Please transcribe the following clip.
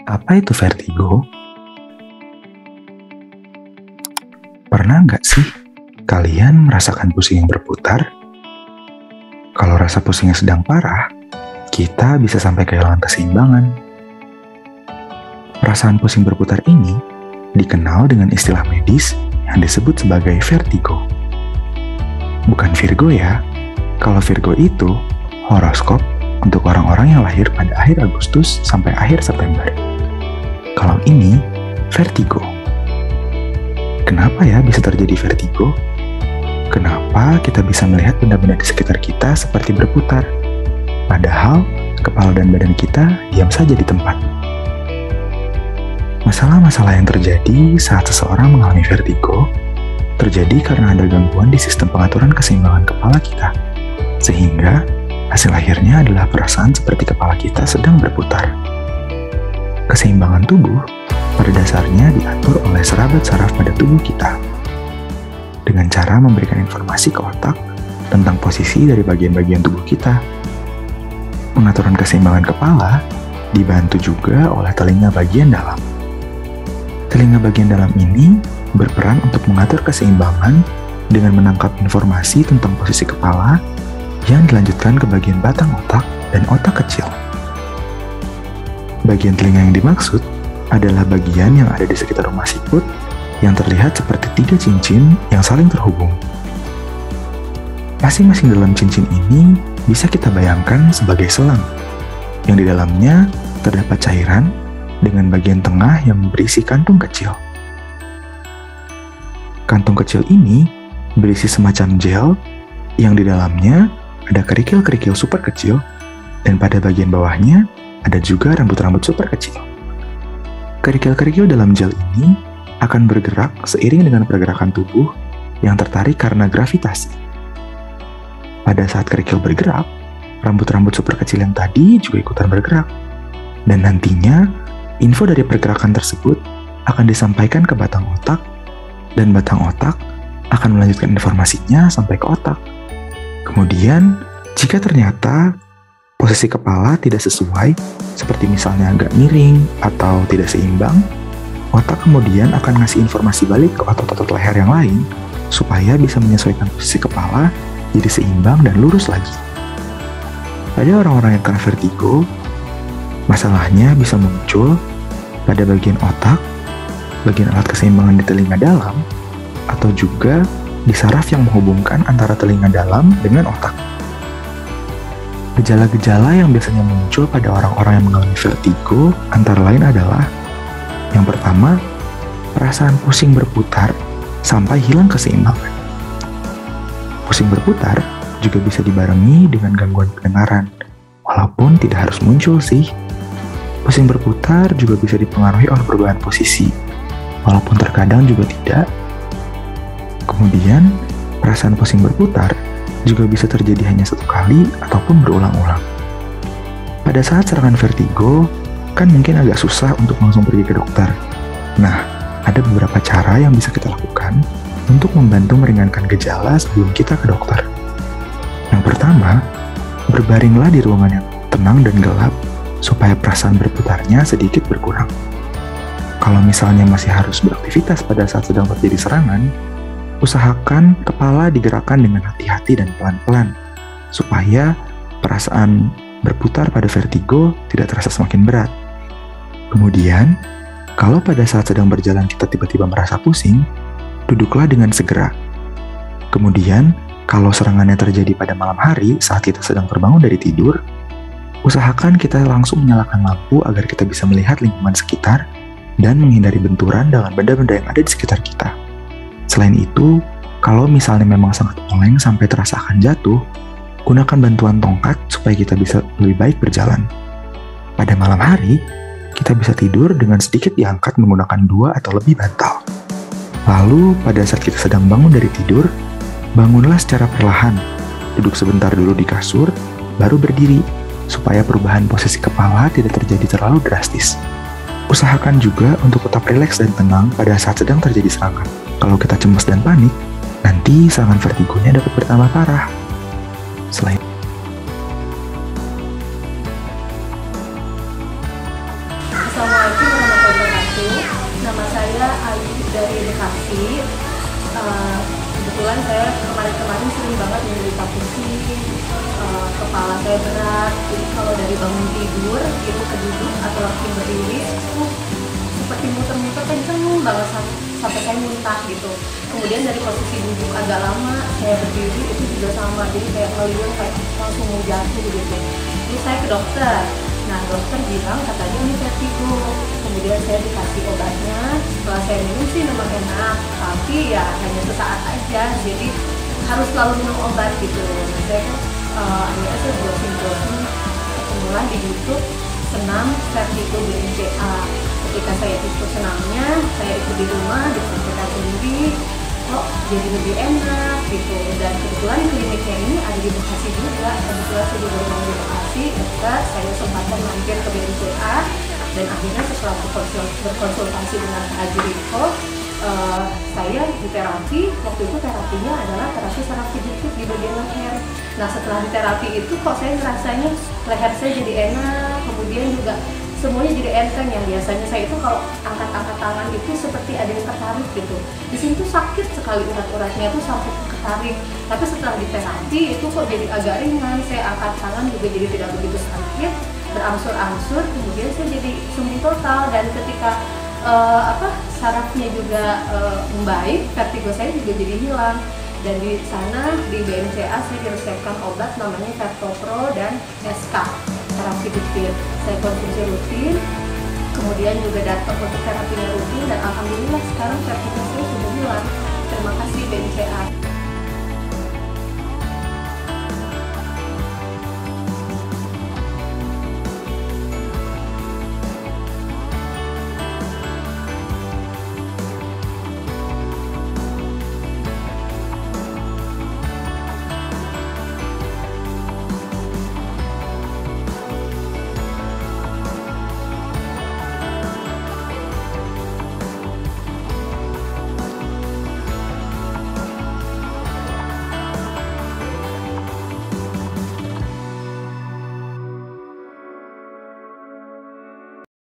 Apa itu vertigo? Pernah nggak sih kalian merasakan pusing yang berputar? Kalau rasa pusingnya sedang parah, kita bisa sampai kehilangan keseimbangan. Perasaan pusing berputar ini dikenal dengan istilah medis yang disebut sebagai vertigo. Bukan Virgo ya. Kalau Virgo itu horoskop untuk orang-orang yang lahir pada akhir Agustus sampai akhir September. Kalau ini vertigo. Kenapa ya bisa terjadi vertigo? Kenapa kita bisa melihat benda-benda di sekitar kita seperti berputar? Padahal kepala dan badan kita diam saja di tempat. Masalah-masalah yang terjadi saat seseorang mengalami vertigo terjadi karena ada gangguan di sistem pengaturan keseimbangan kepala kita, sehingga hasil akhirnya adalah perasaan seperti kepala kita sedang berputar. Keseimbangan tubuh pada dasarnya diatur oleh serabat saraf pada tubuh kita, dengan cara memberikan informasi ke otak tentang posisi dari bagian-bagian tubuh kita. Pengaturan keseimbangan kepala dibantu juga oleh telinga bagian dalam. Telinga bagian dalam ini berperan untuk mengatur keseimbangan dengan menangkap informasi tentang posisi kepala yang dilanjutkan ke bagian batang otak dan otak kecil. Bagian telinga yang dimaksud adalah bagian yang ada di sekitar rumah siput yang terlihat seperti 3 cincin yang saling terhubung. Masing-masing dalam cincin ini bisa kita bayangkan sebagai selang, yang di dalamnya terdapat cairan dengan bagian tengah yang berisi kantung kecil. Kantung kecil ini berisi semacam gel yang di dalamnya ada kerikil-kerikil super kecil, dan pada bagian bawahnya ada juga rambut-rambut super kecil. Kerikil-kerikil dalam gel ini akan bergerak seiring dengan pergerakan tubuh yang tertarik karena gravitasi. Pada saat kerikil bergerak, rambut-rambut super kecil yang tadi juga ikutan bergerak. Dan nantinya, info dari pergerakan tersebut akan disampaikan ke batang otak, dan batang otak akan melanjutkan informasinya sampai ke otak. Kemudian, jika ternyata posisi kepala tidak sesuai, seperti misalnya agak miring atau tidak seimbang, otak kemudian akan ngasih informasi balik ke otot-otot leher yang lain supaya bisa menyesuaikan posisi kepala jadi seimbang dan lurus lagi. Pada orang-orang yang kena vertigo, masalahnya bisa muncul pada bagian otak, bagian alat keseimbangan di telinga dalam, atau juga di saraf yang menghubungkan antara telinga dalam dengan otak. Gejala-gejala yang biasanya muncul pada orang-orang yang mengalami vertigo antara lain adalah: yang pertama, perasaan pusing berputar sampai hilang keseimbangan. Pusing berputar juga bisa dibarengi dengan gangguan pendengaran, walaupun tidak harus muncul sih. Pusing berputar juga bisa dipengaruhi oleh perubahan posisi, walaupun terkadang juga tidak. Kemudian, perasaan pusing berputar juga bisa terjadi hanya satu kali ataupun berulang-ulang. Pada saat serangan vertigo, kan mungkin agak susah untuk langsung pergi ke dokter. Nah, ada beberapa cara yang bisa kita lakukan untuk membantu meringankan gejala sebelum kita ke dokter. Yang pertama, berbaringlah di ruangan yang tenang dan gelap supaya perasaan berputarnya sedikit berkurang. Kalau misalnya masih harus beraktivitas pada saat sedang terjadi serangan, usahakan kepala digerakkan dengan hati-hati dan pelan-pelan, supaya perasaan berputar pada vertigo tidak terasa semakin berat. Kemudian, kalau pada saat sedang berjalan kita tiba-tiba merasa pusing, duduklah dengan segera. Kemudian, kalau serangannya terjadi pada malam hari saat kita sedang terbangun dari tidur, usahakan kita langsung menyalakan lampu agar kita bisa melihat lingkungan sekitar dan menghindari benturan dengan benda-benda yang ada di sekitar kita. Selain itu, kalau misalnya memang sangat oleng sampai terasa akan jatuh, gunakan bantuan tongkat supaya kita bisa lebih baik berjalan. Pada malam hari, kita bisa tidur dengan sedikit diangkat menggunakan 2 atau lebih bantal. Lalu, pada saat kita sedang bangun dari tidur, bangunlah secara perlahan. Duduk sebentar dulu di kasur, baru berdiri, supaya perubahan posisi kepala tidak terjadi terlalu drastis. Usahakan juga untuk tetap rileks dan tenang pada saat sedang terjadi serangan. Kalau kita cemas dan panik, nanti serangan vertigonya dapat bertambah parah. Selain Assalamualaikum kebetulan saya kemarin-kemarin sering banget menderita pusing, kepala saya berat. Jadi kalau dari bangun tidur itu ke duduk atau langsung berdiri itu seperti muter-muter kenceng banget sampai saya muntah gitu. Kemudian dari posisi duduk agak lama saya berdiri itu juga sama, jadi kayak ngeliat kayak langsung mau jatuh gitu. Terus saya ke dokter. Nah, dokter bilang katanya ini vertigo. Kemudian saya dikasih obatnya. Setelah saya minum sih memang enak, tapi ya hanya sesaat aja. Jadi harus selalu minum obat gitu. Nah, saya kan akhirnya saya browsing kemudian di YouTube senam vertigo BNCA. Ketika saya ikut senamnya, saya ikut di rumah dipraktikkan sendiri, kok jadi lebih enak gitu. Dan kebetulan kliniknya ini ada di Bekasi juga. Kebetulan saya juga mau di Bekasi dekat, saya sempatkan mampir ke BNCA. Dan akhirnya setelah berkonsultasi dengan Kak Ajriko, saya di terapi. Waktu itu terapinya adalah terapi saraf kejepit di bagian leher. Nah, setelah di terapi itu kok saya ngerasanya leher saya jadi enak, kemudian juga semuanya jadi enteng. Yang biasanya saya itu kalau angkat-angkat tangan itu seperti ada yang tertarik gitu. Di sini tuh sakit sekali urat-uratnya tuh sampai ketarik. Tapi setelah di terapi itu kok jadi agak ringan. Saya angkat tangan juga jadi tidak begitu sakit, berangsur-angsur. Kemudian saya jadi sembuh total, dan ketika sarafnya juga membaik, vertigo saya juga jadi hilang. Dan di sana di BNCA saya diresepkan obat namanya Vertopro dan SK terapi kejepit. Saya konsumsi rutin, kemudian juga datang untuk terapinya rutin, dan alhamdulillah sekarang vertigo saya sudah hilang. Terima kasih BNCA.